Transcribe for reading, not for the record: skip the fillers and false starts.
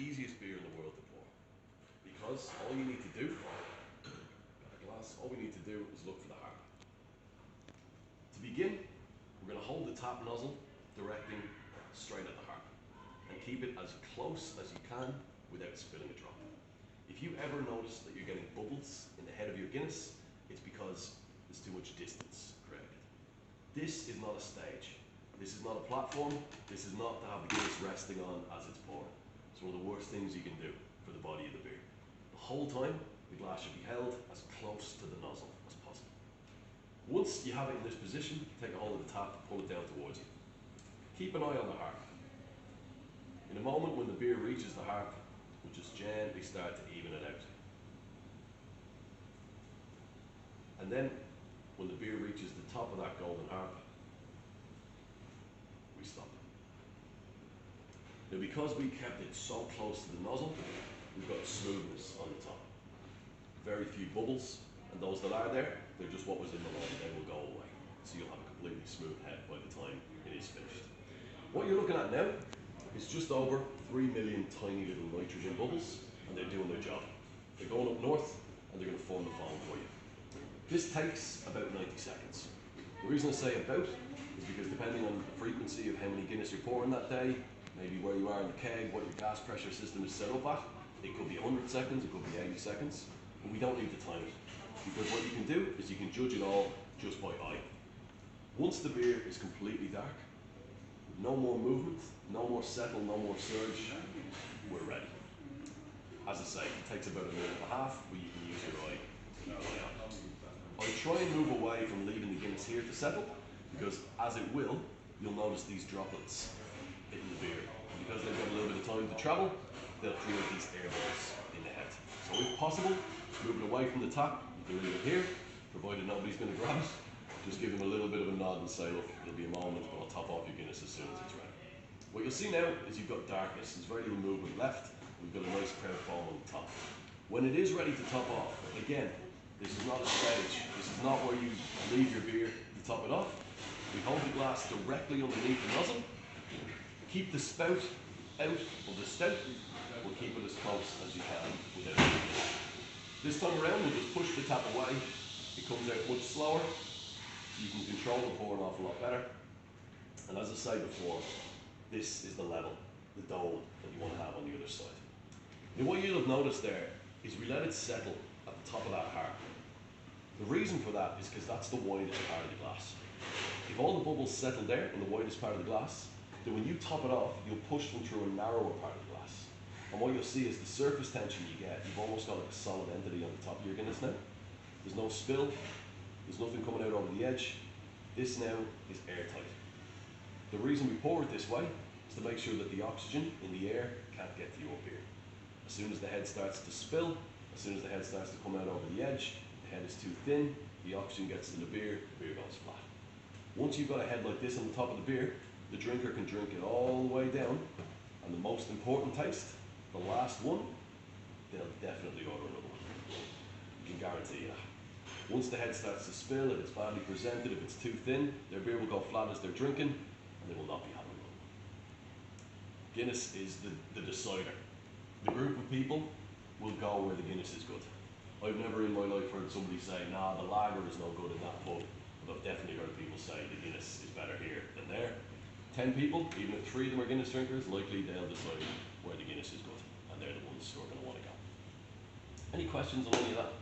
easiest beer in the world to pour. Because all you need to do, got a glass, all we need to do is look for the harp. To begin, we're going to hold the tap nozzle directing straight at the harp and keep it as close as you can without spilling a drop. If you ever notice that you're getting bubbles in the head of your Guinness, it's because there's too much distance created. This is not a stage. This is not a platform. This is not to have the Guinness resting on as it's pouring. It's one of the worst things you can do for the body of the beer. The whole time, the glass should be held as close to the nozzle as possible. Once you have it in this position, take a hold of the tap, pull it down towards you. Keep an eye on the harp. In a moment when the beer reaches the harp, we'll just gently start to even it out. And then, when the beer reaches the top of that golden harp, we stop. Now because we kept it so close to the nozzle, we've got smoothness on the top. Very few bubbles, and those that are there, they're just what was in the line, they will go away. So you'll have a completely smooth head by the time it is finished. What you're looking at now is just over 3 million tiny little nitrogen bubbles, and they're doing their job. They're going up north, and they're going to form the foam for you. This takes about 90 seconds. The reason I say about is because depending on the frequency of how many Guinness you're pouring that day, maybe where you are in the keg, what your gas pressure system is set up at, it could be 100 seconds, it could be 80 seconds, but we don't need to time it. Because what you can do is you can judge it all just by eye. Once the beer is completely dark, no more movement, no more settle, no more surge, we're ready. As I say, it takes about a minute and a half where you can use your eye to keep an eye on. I try and move away from leaving the Guinness here to settle, because as it will, you'll notice these droplets hitting the beer. And because they've got a little bit of time to travel, they'll create these air bubbles in the head. So if possible, move it away from the tap. You can leave it here, provided nobody's going to grab it. Just give them a little bit of a nod and say, look, it'll be a moment, but I'll top off your Guinness as soon as it's ready. What you'll see now is you've got darkness. There's very little movement left. We've got a nice proud foam on the top. When it is ready to top off, again, this is not a stage. This is not where you leave your beer to top it off. We hold the glass directly underneath the nozzle. Keep the spout out of the spout. We'll keep it as close as you can without it. This time around, we'll just push the tap away. It comes out much slower. You can control the pour an awful lot better. And as I say before, this is the level, the dome that you want to have on the other side. Now what you'll have noticed there is we let it settle at the top of that harp. The reason for that is because that's the widest part of the glass. If all the bubbles settle there in the widest part of the glass, then when you top it off, you'll push them through a narrower part of the glass. And what you'll see is the surface tension you get, you've almost got like a solid entity on the top of your Guinness now. There's no spill, there's nothing coming out over the edge. This now is airtight. The reason we pour it this way is to make sure that the oxygen in the air can't get to your beer. As soon as the head starts to spill, as soon as the head starts to come out over the edge, the head is too thin, the oxygen gets to the beer goes flat. Once you've got a head like this on the top of the beer, the drinker can drink it all the way down, and the most important taste, the last one, they'll definitely order another one. You can guarantee that. Once the head starts to spill, if it's badly presented, if it's too thin, their beer will go flat as they're drinking, and they will not be having one. Guinness is the decider. The group of people will go where the Guinness is good. I've never in my life heard somebody say, nah, the lager is no good in that pub, but I've definitely heard people say the Guinness is better here than there. 10 people, even if 3 of them are Guinness drinkers, likely they'll decide where the Guinness is good, and they're the ones who are going to want to go. Any questions on any of that?